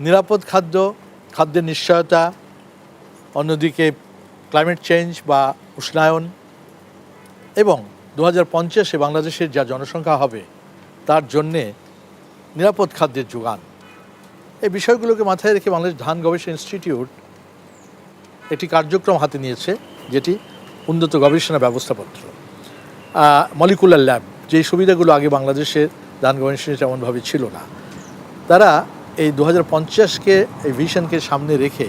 নিরাপদ খাদ্য, খাদ্যের নিশ্চয়তা, অন্যদিকে ক্লাইমেট চেঞ্জ বা উষ্ণায়ন এবং 2050-এ বাংলাদেশের যা জনসংখ্যা হবে তার জন্যে নিরাপদ খাদ্যের যোগান, এই বিষয়গুলোকে মাথায় রেখে বাংলাদেশ ধান গবেষণা ইনস্টিটিউট একটি কার্যক্রম হাতে নিয়েছে, যেটি উন্নত গবেষণা ব্যবস্থাপত্র, মলিকুলার ল্যাব, যেই সুবিধাগুলো আগে বাংলাদেশের ধান গবেষণা তেমনভাবে ছিল না। তারা এই 2050-কে এই ভিশনকে সামনে রেখে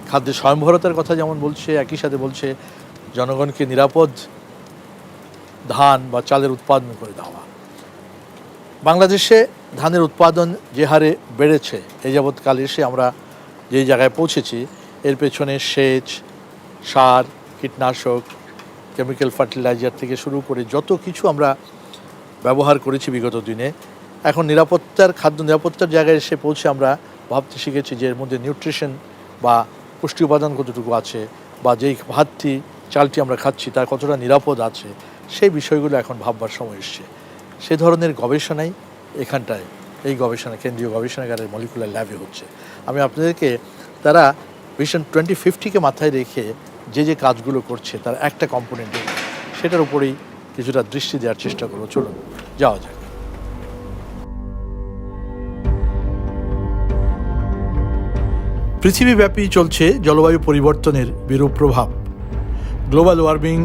খাদ্যের স্বয়ংভরতার কথা যেমন বলছে, একই সাথে বলছে জনগণকে নিরাপদ ধান বা চালের উৎপাদন করে দেওয়া। বাংলাদেশে ধানের উৎপাদন যে হারে বেড়েছে এই যাবৎকাল এসে আমরা যেই জায়গায় পৌঁছেছি, এর পেছনে সেচ, সার, কীটনাশক, কেমিক্যাল ফার্টিলাইজার থেকে শুরু করে যত কিছু আমরা ব্যবহার করেছি বিগত দিনে, এখন খাদ্য নিরাপত্তার জায়গায় এসে পৌঁছে আমরা ভাবতে শিখেছি যে এর মধ্যে নিউট্রিশন বা পুষ্টি উপাদান কতটুকু আছে, বা যেই ভাতটি চালটি আমরা খাচ্ছি তার কতটা নিরাপদ আছে, সেই বিষয়গুলো এখন ভাববার সময় এসছে। সে ধরনের গবেষণাই এখানটায় এই কেন্দ্রীয় গবেষণাগারের মলিকুলার ল্যাবে হচ্ছে। আমি আপনাদেরকে তারা ভিশন 2050-কে মাথায় রেখে যে কাজগুলো করছে তার একটা কম্পোনেন্ট, সেটার উপরেই কিছুটা দৃষ্টি দেওয়ার চেষ্টা করবো। চলুন যাওয়া যাক। পৃথিবীব্যাপী চলছে জলবায়ু পরিবর্তনের বিরূপ প্রভাব। গ্লোবাল ওয়ার্মিং,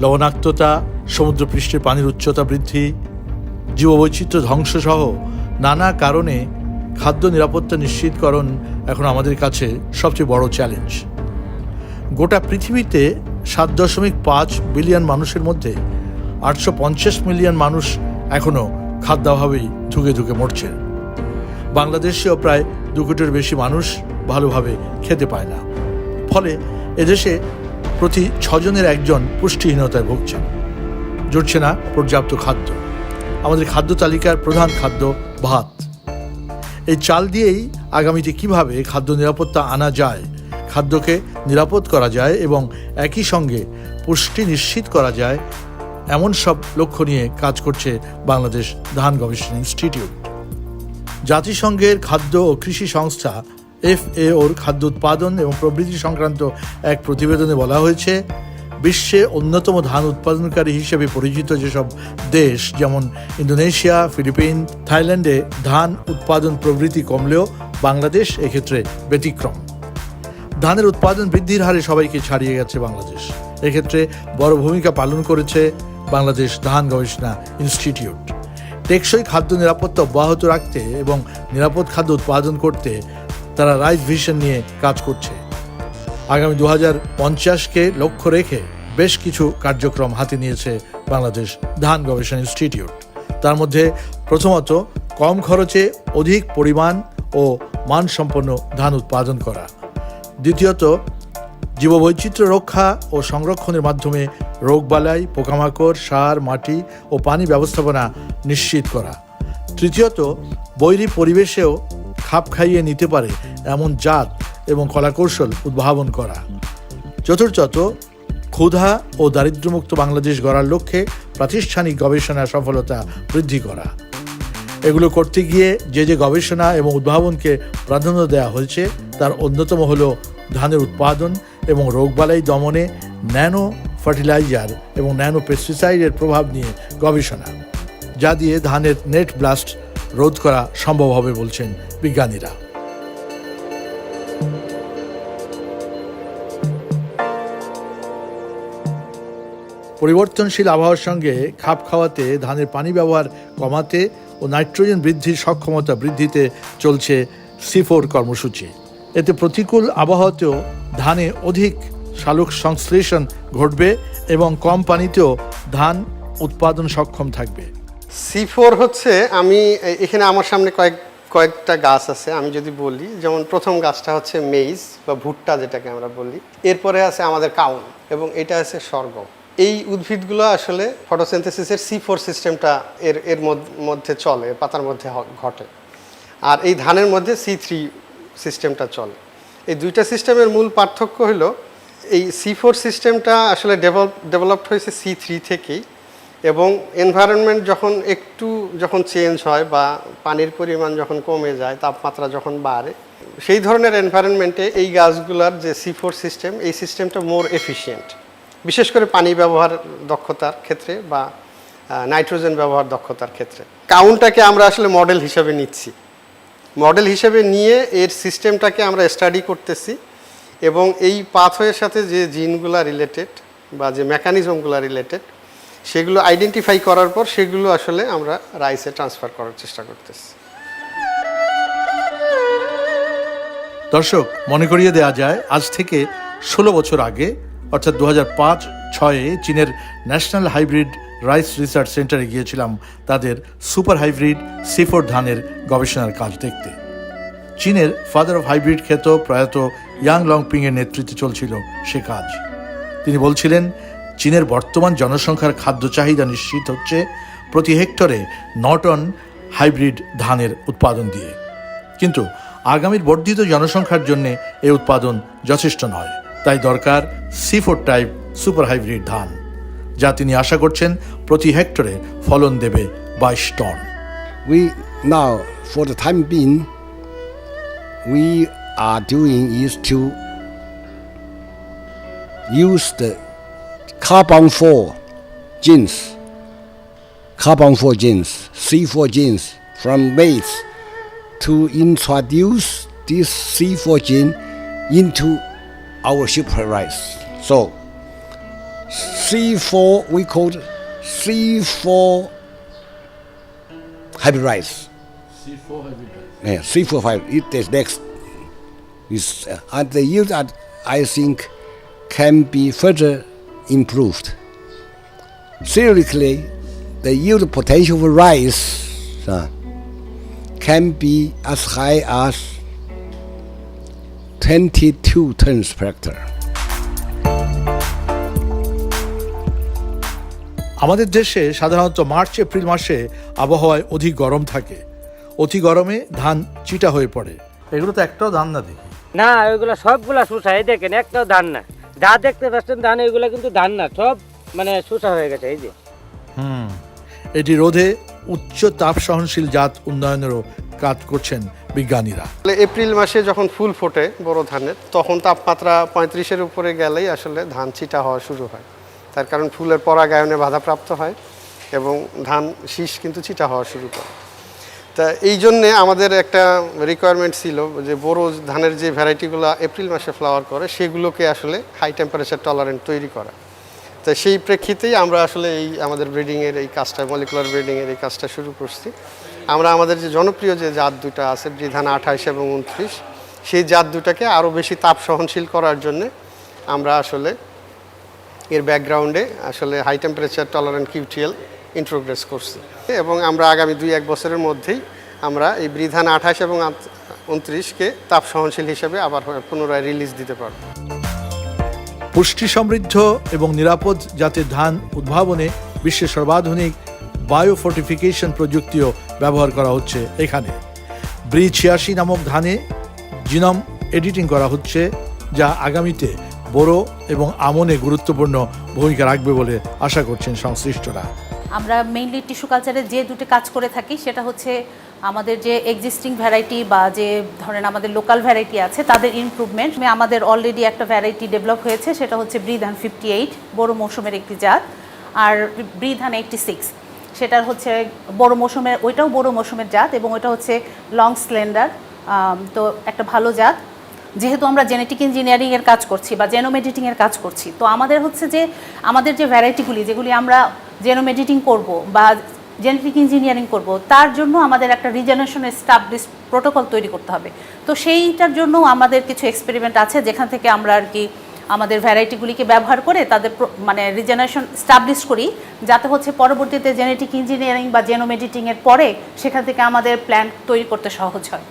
লবণাক্ততা, সমুদ্রপৃষ্ঠের পানির উচ্চতা বৃদ্ধি, জীববৈচিত্র্য ধ্বংসসহ নানা কারণে খাদ্য নিরাপত্তা নিশ্চিতকরণ এখন আমাদের কাছে সবচেয়ে বড় চ্যালেঞ্জ। গোটা পৃথিবীতে 7.5 বিলিয়ন মানুষের মধ্যে 850 মিলিয়ন মানুষ এখনও খাদ্যাভাবেই ধুকে ধুকে মরছে। বাংলাদেশেও প্রায় 2 কোটির বেশি মানুষ ভালোভাবে খেতে পায় না। ফলে এদেশে প্রতি 6 জনের 1 জন পুষ্টিহীনতায় ভুগছেন। জুটছে না পর্যাপ্ত খাদ্য। আমাদের খাদ্য তালিকার প্রধান খাদ্য ভাত। এই চাল দিয়েই আগামীতে কিভাবে খাদ্য নিরাপত্তা আনা যায়, খাদ্যকে নিরাপদ করা যায় এবং একই সঙ্গে পুষ্টি নিশ্চিত করা যায়, এমন সব লক্ষ্য নিয়ে কাজ করছে বাংলাদেশ ধান গবেষণা ইনস্টিটিউট। জাতিসংঘের খাদ্য ও কৃষি সংস্থা FAO-র খাদ্য উৎপাদন এবং প্রবৃদ্ধি সংক্রান্ত এক প্রতিবেদনে বলা হয়েছে, বিশ্বে অন্যতম ধান উৎপাদনকারী হিসেবে পরিচিত যেসব দেশ যেমন ইন্দোনেশিয়া, ফিলিপিন, থাইল্যান্ডে ধান উৎপাদন প্রবৃদ্ধি কমলেও বাংলাদেশ এক্ষেত্রে ব্যতিক্রম। ধানের উৎপাদন বৃদ্ধির হারে সবাইকে ছাড়িয়ে গেছে বাংলাদেশ। এক্ষেত্রে বড় ভূমিকা পালন করেছে বাংলাদেশ ধান গবেষণা ইনস্টিটিউট। টেকসই খাদ্য নিরাপত্তা অব্যাহত রাখতে এবং নিরাপদ খাদ্য উৎপাদন করতে তারা রাইজ ভিশন নিয়ে কাজ করছে। আগামী 2050-কে লক্ষ্য রেখে বেশ কিছু কার্যক্রম হাতে নিয়েছে বাংলাদেশ ধান গবেষণা ইনস্টিটিউট। তার মধ্যে প্রথমত কম খরচে অধিক পরিমাণ ও মানসম্পন্ন ধান উৎপাদন করা, দ্বিতীয়ত জীববৈচিত্র্য রক্ষা ও সংরক্ষণের মাধ্যমে রোগবালাই, পোকামাকড়, সার, মাটি ও পানি ব্যবস্থাপনা নিশ্চিত করা, তৃতীয়ত বৈরী পরিবেশেও খাপ খাইয়ে নিতে পারে এমন জাত এবং কলাকৌশল উদ্ভাবন করা, চতুর্থত ক্ষুধা ও দারিদ্র্যমুক্ত বাংলাদেশ গড়ার লক্ষ্যে প্রাতিষ্ঠানিক গবেষণা সফলতা বৃদ্ধি করা। এগুলো করতে গিয়ে যে গবেষণা এবং উদ্ভাবনকে প্রাধান্য দেওয়া হয়েছে তার অন্যতম হলো ধানের উৎপাদন এবং রোগবালাই দমনে ন্যানো ফার্টিলাইজার এবং ন্যানো পেস্টিসাইডের প্রভাব নিয়ে গবেষণা, যা দিয়ে ধানের নেট ব্লাস্ট রোধ করা সম্ভব হবে বলছেন বিজ্ঞানীরা। পরিবর্তনশীল আবহাওয়ার সঙ্গে খাপ খাওয়াতে ধানের পানি ব্যবহার কমাতে ও নাইট্রোজেন বৃদ্ধির সক্ষমতা বৃদ্ধিতে চলছে C4 কর্মসূচি। এতে প্রতিকূল আবহাওয়াতেও ধানে অধিক সালোক সংশ্লেষণ ঘটবে এবং কম পানিতেও ধান উৎপাদন সক্ষম থাকবে। C4 হচ্ছে, আমি এখানে আমার সামনে কয়েকটা গাছ আছে, আমি যদি বলি, যেমন প্রথম গাছটা হচ্ছে মেইজ বা ভুট্টা যেটাকে আমরা বলি, এরপরে আছে আমাদের কাউন এবং এটা আছে সরগম। এই উদ্ভিদগুলো আসলে ফটোসিনথেসিসের C4 সিস্টেমটা এর মধ্যে চলে, পাতার মধ্যে ঘটে, আর এই ধানের মধ্যে C3 সিস্টেমটা চলে। এই দুইটা সিস্টেমের মূল পার্থক্য হলো এই C4 সিস্টেমটা আসলে ডেভেলপড হয়েছে C3 থেকেই, এবং এনভায়রনমেন্ট যখন চেঞ্জ হয় বা পানির পরিমাণ যখন কমে যায়, তাপমাত্রা যখন বাড়ে, সেই ধরনের এনভায়রনমেন্টে এই গাছগুলোর যে C4 সিস্টেম, এই সিস্টেমটা মোর এফিশিয়েন্ট, বিশেষ করে পানি ব্যবহার দক্ষতার ক্ষেত্রে বা নাইট্রোজেন ব্যবহার দক্ষতার ক্ষেত্রে। কাউনটাকে আমরা আসলে মডেল হিসাবে নিচ্ছি, মডেল হিসেবে নিয়ে এর সিস্টেমটাকে আমরা স্টাডি করতেছি এবং এই পাথওয়ের সাথে যে জিনগুলো রিলেটেড বা যে মেকানিজমগুলো রিলেটেড সেগুলো আইডেন্টিফাই করার পর সেগুলো আসলে আমরা রাইসে ট্রান্সফার করার চেষ্টা করতেছি। দর্শক, মনে করিয়ে দেওয়া যায় আজ থেকে 16 বছর আগে অর্থাৎ 2005-06 চীনের ন্যাশনাল হাইব্রিড রাইস রিসার্চ সেন্টারে গিয়েছিলাম তাদের সুপার হাইব্রিড C4 ধানের গবেষণার কাজ দেখতে। চীনের ফাদার অফ হাইব্রিড খ্যাত প্রয়াত ইয়াং লংপিং এর নেতৃত্বে চলছিল সে কাজ। তিনি বলছিলেন, চীনের বর্তমান জনসংখ্যার খাদ্য চাহিদা নিশ্চিত হচ্ছে প্রতি হেক্টরে 9 টন হাইব্রিড ধানের উৎপাদন দিয়ে, কিন্তু আগামীর বর্ধিত জনসংখ্যার জন্য এই উৎপাদন যথেষ্ট নয়, তাই দরকার C4 টাইপ সুপার হাইব্রিড ধান, যা তিনি আশা করছেন প্রতি হেক্টরে ফলন দেবে 22 ton. We now, for the time being, we are doing is to use the carbon-4 genes, C4 genes from maize to introduce this C4 gene into our super rice. So C4, we call C4 hybrid rice. C4 hybrid rice. Yeah, C4 5. It is next. And the yield that I think can be further improved. Theoretically, the yield potential for rice can be as high as 22 tons per hectare. আমাদের দেশে সাধারণত March April মাসে আবহাওয়ায় অধিক গরম থাকে, অতি গরমে ধান চিটা হয়ে পড়ে। এগুলো তো একটাও ধান না দেখি। না, ওইগুলো সবগুলা শুষা, এই দেখেন একটাও ধান না, যা দেখতে পাচ্ছেন ধান এগুলো কিন্তু ধান না, সব মানে শুষা হয়ে গেছে। এই যে এটি রোধে উচ্চ তাপ সহনশীল জাত উন্নয়নেরও কাজ করছেন বিজ্ঞানীরা। এপ্রিল মাসে যখন ফুল ফোটে বড় ধানের, তখন তাপমাত্রা 35-এর উপরে গেলেই আসলে ধান চিটা হওয়া শুরু হয়, তার কারণ ফুলের পরাগায়নে বাধাপ্রাপ্ত হয় এবং ধান শীষ কিন্তু চিটা হওয়া শুরু করে। তা এই জন্যে আমাদের একটা রিকোয়ারমেন্ট ছিল যে বড় ধানের যে ভ্যারাইটিগুলো এপ্রিল মাসে ফ্লাওয়ার করে সেগুলোকে আসলে হাই টেম্পারেচার টলারেন্ট তৈরি করা। তো সেই প্রেক্ষিতেই আমরা আসলে এই আমাদের ব্রিডিংয়ের এই কাজটা, মলিকুলার ব্রিডিংয়ের এই কাজটা শুরু করছি। আমরা আমাদের যে জনপ্রিয় যে জাত দুটো আছে, বৃধান 28 এবং 29, সেই জাত দুটাকে আরও বেশি তাপ সহনশীল করার জন্যে আমরা আসলে এর ব্যাকগ্রাউন্ডে আসলে হাই টেম্পারেচার টলারেন্ট কিউটিএল ইন্ট্রোগ্রেস করছি এবং আমরা আগামী 2-1 বছরের মধ্যেই আমরা এই বৃধান 28 এবং 29কে তাপ সহনশীল হিসেবে আবার পুনরায় রিলিজ দিতে পারব। পুষ্টি সমৃদ্ধ এবং নিরাপদ জাতের ধান উদ্ভাবনে বিশ্বের সর্বাধুনিক বায়োফোর্টিফিকেশন প্রযুক্তিও ব্যবহার করা হচ্ছে এখানে। ব্রি 86 নামক ধানে জিনোম এডিটিং করা হচ্ছে, যা আগামীতে বোরো এবং আমনে গুরুত্বপূর্ণ ভূমিকা রাখবে বলে আশা করছেন সংশ্লিষ্টরা। আমরা মেইনলি টিস্যু কালচারে যে দুটো কাজ করে থাকি সেটা হচ্ছে আমাদের যে এক্সিস্টিং ভ্যারাইটি বা যে ধরেন আমাদের লোকাল ভ্যারাইটি আছে তাদের ইমপ্রুভমেন্ট। আমাদের অলরেডি একটা ভ্যারাইটি ডেভেলপ হয়েছে, সেটা হচ্ছে বৃধান 58, বড় মৌসুমের একটি জাত, আর বৃধান 86 সেটার হচ্ছে বড় মৌসুমের, ওইটাও বড় মৌসুমের জাত এবং ওইটা হচ্ছে লং স্লেন্ডার। তো একটা ভালো জাত। যেহেতু আমরা জেনেটিক ইঞ্জিনিয়ারিংয়ের কাজ করছি বা জেনোম এডিটিংয়ের কাজ করছি, তো আমাদের হচ্ছে যে আমাদের যে ভ্যারাইটিগুলি যেগুলি আমরা জেনোম এডিটিং করব বা জেনেটিক ইঞ্জিনিয়ারিং করব, তার জন্য আমাদের একটা রিজেনারেশন এস্টাবলিশ প্রোটোকল তৈরি করতে হবে। তো সেইটার জন্য আমাদের কিছু এক্সপেরিমেন্ট আছে যেখান থেকে আমরা আর কি আমাদের ভ্যারাইটিগুলিকে ব্যবহার করে তাদের মানে রিজেনারেশন স্টাবলিশ করি, যাতে হচ্ছে পরবর্তীতে জেনেটিক ইঞ্জিনিয়ারিং বা জেনোম এডিটিংয়ের পরে সেখান থেকে আমাদের প্ল্যান তৈরি করতে সহজ হয়।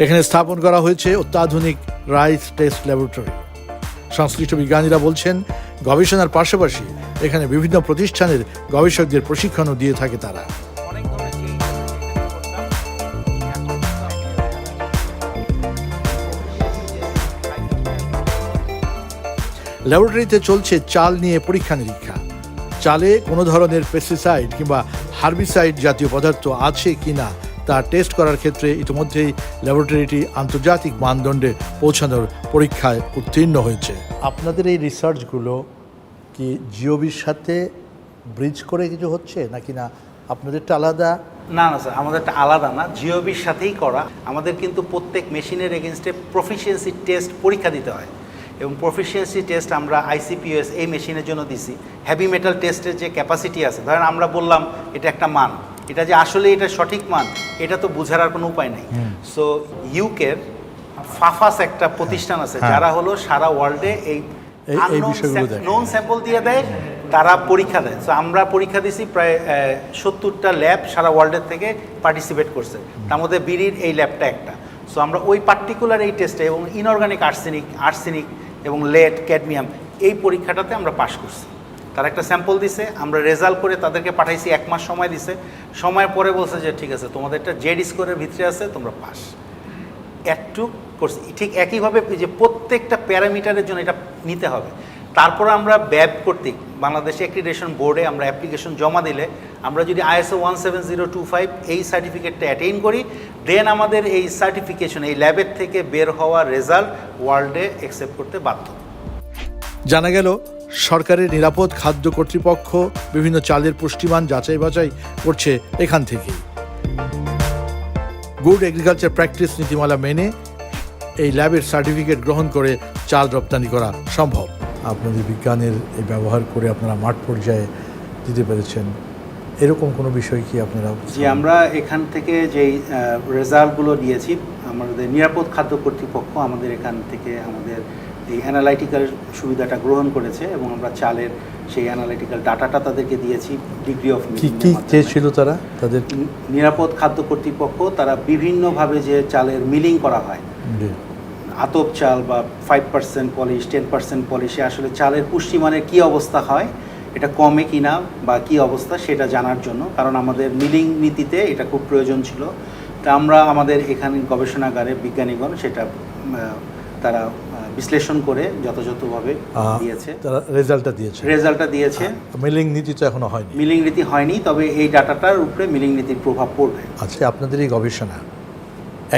এখানে স্থাপন করা হয়েছে অত্যাধুনিক রাইস টেস্ট ল্যাবরেটরি। সংশ্লিষ্ট বিজ্ঞানীরা বলছেন, গবেষণার পাশাপাশি এখানে বিভিন্ন প্রতিষ্ঠানের গবেষকদের প্রশিক্ষণও দিয়ে থাকে তারা। ল্যাবরেটরিতে চলছে চাল নিয়ে পরীক্ষা নিরীক্ষা। চালে কোনো ধরনের পেস্টিসাইড কিংবা হার্বিসাইড জাতীয় পদার্থ আছে কিনা তা টেস্ট করার ক্ষেত্রে ইতিমধ্যেই ল্যাবরেটরিটি আন্তর্জাতিক মানদণ্ডে পৌঁছানোর পরীক্ষায় উত্তীর্ণ হয়েছে। আপনাদের এই রিসার্চগুলো কি জিওবির সাথে ব্রিজ করে কিছু হচ্ছে নাকি না আপনাদেরটা আলাদা? না না স্যার, আমাদেরটা আলাদা না, জিওবির সাথেই করা। আমাদের কিন্তু প্রত্যেক মেশিনের এগেনস্টে প্রফিসিয়েন্সি টেস্ট পরীক্ষা দিতে হয় এবং প্রফিসিয়েন্সি টেস্ট আমরা আইসিপিএস এই মেশিনের জন্য দিছি। হেভি মেটাল টেস্টের যে ক্যাপাসিটি আছে, ধরেন আমরা বললাম এটা একটা মান, এটা যে আসলে এটা সঠিক মান এটা তো বোঝার আর কোনো উপায় নেই। সো ইউকের ফাফাস একটা প্রতিষ্ঠান আছে যারা হলো সারা ওয়ার্ল্ডে এই বিষয়গুলো দেখে। নন স্যাম্পল দিয়ে দেয়, তারা পরীক্ষা দেয়। সো আমরা পরীক্ষা দিছি, প্রায় 70টা ল্যাব সারা ওয়ার্ল্ডের থেকে পার্টিসিপেট করছে, তার মধ্যে বিড়ির এই ল্যাবটা একটা। সো আমরা ওই পার্টিকুলার এই টেস্টে এবং ইনঅর্গানিক আর্সেনিক এবং লেড, ক্যাডমিয়াম এই পরীক্ষাটাতে আমরা পাশ করছি। তারা একটা স্যাম্পল দিছে, আমরা রেজাল্ট করে তাদেরকে পাঠাইছি, 1 মাস সময় দিছে। সময় পরে বলছে যে ঠিক আছে, তোমাদেরটা জেড স্কোরের ভিতরে আছে, তোমরা পাস। একটু করছি ঠিক একইভাবে যে প্রত্যেকটা প্যারামিটারের জন্য এটা নিতে হবে। তারপর আমরা ব্যাব কর্তৃক বাংলাদেশ অ্যাক্রিডিটেশন বোর্ডে আমরা অ্যাপ্লিকেশন জমা দিলে আমরা যদি ISO 17025 এই সার্টিফিকেটটা অ্যাটেইন করি, দেন আমাদের এই সার্টিফিকেশন এই ল্যাবের থেকে বের হওয়া রেজাল্ট ওয়ার্ল্ডে অ্যাকসেপ্ট করতে বাধ্য। জানা গেল সরকারের নিরাপদ খাদ্য কর্তৃপক্ষ বিভিন্ন চালের পুষ্টিমান যাচাই বাছাই করছে এখান থেকেই। গুড এগ্রিকালচার প্র্যাকটিস নীতিমালা মেনে এই ল্যাবের সার্টিফিকেট গ্রহণ করে চাল রপ্তানি করা সম্ভব। আপনাদের বিজ্ঞানের এই ব্যবহার করে আপনারা মাঠ পর্যায়ে দিতে পেরেছেন, এরকম কোনো বিষয় কি আপনারা? যে আমরা এখান থেকে যেই রেজাল্টগুলো দিয়েছি, আমাদের নিরাপদ খাদ্য কর্তৃপক্ষ আমাদের এখান থেকে আমাদের এই অ্যানালাইটিক্যাল সুবিধাটা গ্রহণ করেছে এবং আমরা চালের সেই অ্যানালাইটিক্যাল ডাটাটা তাদেরকে দিয়েছি। ডিগ্রি অফ কি কি চেয়েছিল তারা? তাদের নিরাপদ খাদ্য কর্তৃপক্ষ তারা বিভিন্নভাবে যে চালের মিলিং করা হয়, আতপ চাল বা 5% পলিশ, 10% পলিশে আসলে চালের পুষ্টিমানের কী অবস্থা হয়, এটা কমে কিনা বা কী অবস্থা সেটা জানার জন্য, কারণ আমাদের মিলিং নীতিতে এটা খুব প্রয়োজন ছিল। তা আমরা আমাদের এখানে গবেষণাগারে বিজ্ঞানীগণ সেটা তারা বিশ্লেষণ করে যথাযথভাবে দিয়েছে, তারা রেজাল্টটা দিয়েছে। মিলিং নীতি তো এখনো হয়নি, মিলিং নীতি হয়নি, তবে এই ডাটাটার উপরে মিলিং নীতির প্রভাব পড়বে। আচ্ছা, আপনাদের এই গবেষণা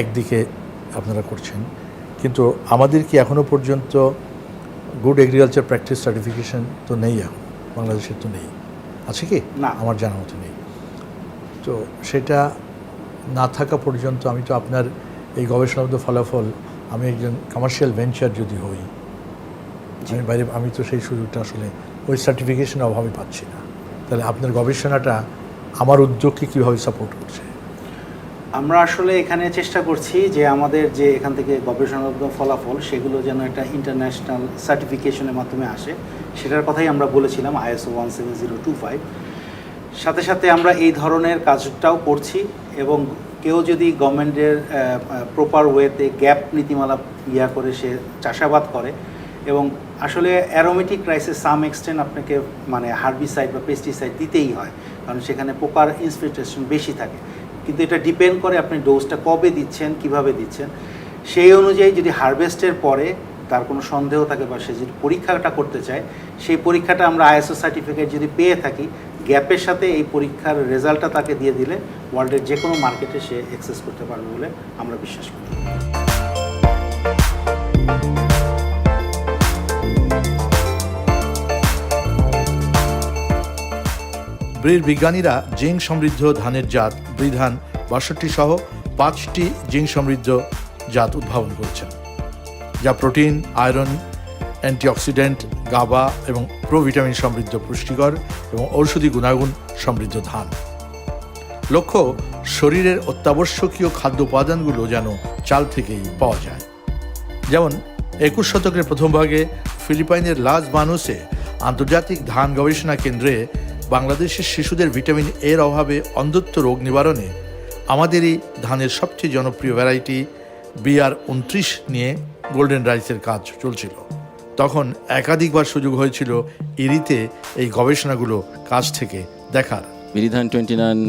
একদিকে আপনারা করছেন, কিন্তু আমাদের কি এখনো পর্যন্ত গুড এগ্রিকালচার প্র্যাকটিস সার্টিফিকেশন তো নেই, এখন বাংলাদেশের তো নেই, আছে কি? না, আমার জানা মতো নেই। তো সেটা না থাকা পর্যন্ত আমি তো আপনার এই গবেষণাগত ফলাফল, আমি একজন কমার্শিয়াল ভেঞ্চার যদি হই, আমি তো সেই সুযোগটা আসলে ওই সার্টিফিকেশনের অভাবে পাচ্ছি না। তাহলে আপনার গবেষণাটা আমার উদ্যোগকে কীভাবে সাপোর্ট করছে? আমরা আসলে এখানে চেষ্টা করছি যে আমাদের যে এখান থেকে গবেষণাগত ফলাফল সেগুলো যেন একটা ইন্টারন্যাশনাল সার্টিফিকেশনের মাধ্যমে আসে, সেটার কথাই আমরা বলেছিলাম ISO 17025। সাথে সাথে আমরা এই ধরনের কাজটাও করছি এবং কেউ যদি গভর্নমেন্টের প্রপার ওয়েতে গ্যাপ নীতিমালা করে সে চাষাবাদ করে, এবং আসলে অ্যারোমেটিক রাইসে সাম এক্সটেন্ট আপনাকে মানে হার্বিসাইড বা পেস্টিসাইড দিতেই হয়, কারণ সেখানে পোকার ইনফিল্ট্রেশন বেশি থাকে। কিন্তু এটা ডিপেন্ড করে আপনি ডোজটা কবে দিচ্ছেন, কিভাবে দিচ্ছেন। সেই অনুযায়ী যদি হারভেস্টের পরে তার কোনো সন্দেহ থাকে বা সে যদি পরীক্ষাটা করতে চায়, সেই পরীক্ষাটা আমরা ISO সার্টিফিকেট যদি পেয়ে থাকি, গ্যাপের সাথে এই পরীক্ষার রেজাল্টটা তাকে দিয়ে দিলে ওয়ার্ল্ডের যে কোনো মার্কেটে সে অ্যাক্সেস করতে পারবে বলে আমরা বিশ্বাস করি। ব্রির বিজ্ঞানীরা জিঙ্ক সমৃদ্ধ ধানের জাত ব্রিধান 62 সহ 5টি জিঙ্ক সমৃদ্ধ জাত উদ্ভাবন করেছেন, যা প্রোটিন, আয়রন, অ্যান্টিঅক্সিডেন্ট, গাবা এবং প্রোভিটামিন সমৃদ্ধ পুষ্টিকর এবং ঔষধি গুণাগুণ সমৃদ্ধ ধান। লক্ষ্য, শরীরের অত্যাবশ্যকীয় খাদ্য উপাদানগুলো যেন চাল থেকেই পাওয়া যায়। যেমন 21 শতকের প্রথম ভাগে ফিলিপাইনের লাস বানুসে আন্তর্জাতিক ধান গবেষণা কেন্দ্রে বাংলাদেশের শিশুদের ভিটামিন এর অভাবে অন্ধত্ব রোগ নিবারণে আমাদেরই ধানের সবচেয়ে জনপ্রিয় ভ্যারাইটি BR-29 নিয়ে গোল্ডেন রাইসের কাজ চলছিল। তখন একাধিকবার সুযোগ হয়েছিল ইরিতে এই গবেষণাগুলো কাছ থেকে দেখার। বিরিধান 29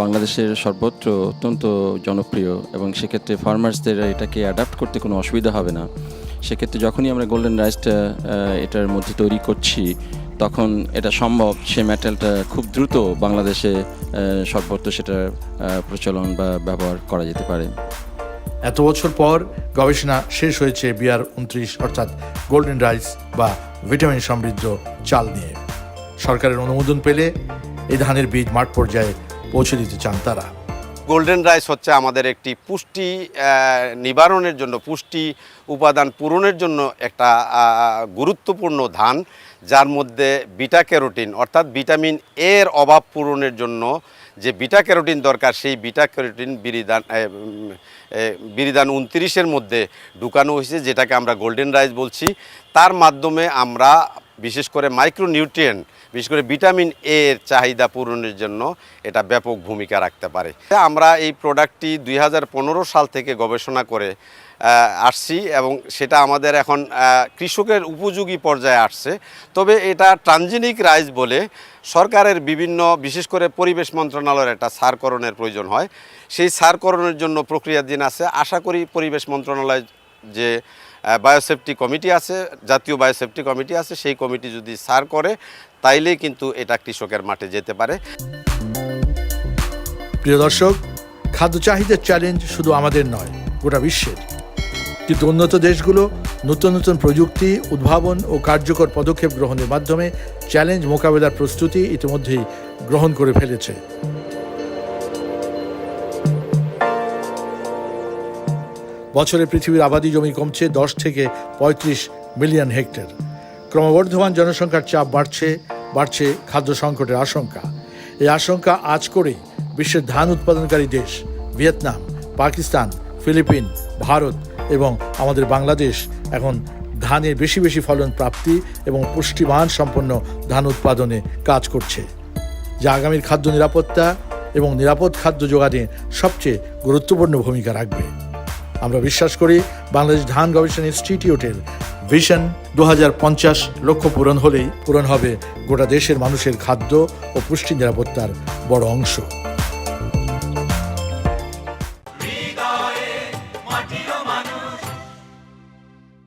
বাংলাদেশের সর্বত্র অত্যন্ত জনপ্রিয় এবং সেক্ষেত্রে ফার্মার্সদের এটাকে অ্যাডাপ্ট করতে কোনো অসুবিধা হবে না। সেক্ষেত্রে যখনই আমরা গোল্ডেন রাইসটা এটার মধ্যে তৈরি করছি, তখন এটা সম্ভব সেই ম্যাটেরিয়ালটা খুব দ্রুত বাংলাদেশে সর্বত্র সেটার প্রচলন বা ব্যবহার করা যেতে পারে। এত বছর পর গবেষণা শেষ হয়েছে BR-29 অর্থাৎ গোল্ডেন রাইস বা ভিটামিন সমৃদ্ধ চাল নিয়ে। সরকারের অনুমোদন পেলে এই ধানের বীজ মাঠ পর্যায়ে পৌঁছে দিতে চান তারা। গোল্ডেন রাইস হচ্ছে আমাদের একটি পুষ্টি নিবারণের জন্য, পুষ্টি উপাদান পূরণের জন্য একটা গুরুত্বপূর্ণ ধান, যার মধ্যে বিটা ক্যারোটিন অর্থাৎ ভিটামিন এর অভাব পূরণের জন্য যে বিটা ক্যারোটিন দরকার, সেই বিটা ক্যারোটিন বিরিধান 29-এর মধ্যে ঢুকানো হয়েছে, যেটাকে আমরা গোল্ডেন রাইস বলছি। তার মাধ্যমে আমরা বিশেষ করে মাইক্রোনিউট্রিয়েন্ট, বিশেষ করে ভিটামিন এর চাহিদা পূরণের জন্য এটা ব্যাপক ভূমিকা রাখতে পারে। আমরা এই প্রোডাক্টটি 2015 সাল থেকে গবেষণা করে আসছি এবং সেটা আমাদের এখন কৃষকের উপযোগী পর্যায়ে আসছে। তবে এটা ট্রানজেনিক রাইস বলে সরকারের বিভিন্ন, বিশেষ করে পরিবেশ মন্ত্রণালয়ের একটা সারকরণের প্রয়োজন হয়। সেই সারকরণের জন্য প্রক্রিয়াধীন আছে। আশা করি পরিবেশ মন্ত্রণালয় যে বায়োসেফটি কমিটি আছে, জাতীয় বায়োসেফটি কমিটি আছে, সেই কমিটি যদি সার করে তাইলেই কিন্তু এটা কৃষকের মাঠে যেতে পারে। প্রিয় দর্শক, খাদ্য চাহিদার চ্যালেঞ্জ শুধু আমাদের নয়, গোটা বিশ্বের। কিন্তু উন্নত দেশগুলো নতুন নতুন প্রযুক্তি, উদ্ভাবন ও কার্যকর পদক্ষেপ গ্রহণের মাধ্যমে চ্যালেঞ্জ মোকাবেলার প্রস্তুতি ইতিমধ্যেই গ্রহণ করে ফেলেছে। বছরে পৃথিবীর আবাদি জমি কমছে 10 থেকে 35 মিলিয়ন হেক্টর। ক্রমবর্ধমান জনসংখ্যার চাপ বাড়ছে খাদ্য সংকটের আশঙ্কা। এই আশঙ্কা আজ করেই বিশ্বের ধান উৎপাদনকারী দেশ ভিয়েতনাম, পাকিস্তান, ফিলিপিন, ভারত এবং আমাদের বাংলাদেশ এখন ধানের বেশি বেশি ফলন প্রাপ্তি এবং পুষ্টিমান সম্পন্ন ধান উৎপাদনে কাজ করছে, যা আগামীর খাদ্য নিরাপত্তা এবং নিরাপদ খাদ্য যোগানে সবচেয়ে গুরুত্বপূর্ণ ভূমিকা রাখবে। আমরা বিশ্বাস করি বাংলাদেশ ধান গবেষণা ইনস্টিটিউটের ভিশন 2050 লক্ষ্য পূরণ হবে গোটা দেশের মানুষের খাদ্য ও পুষ্টি নিরাপত্তার বড় অংশ।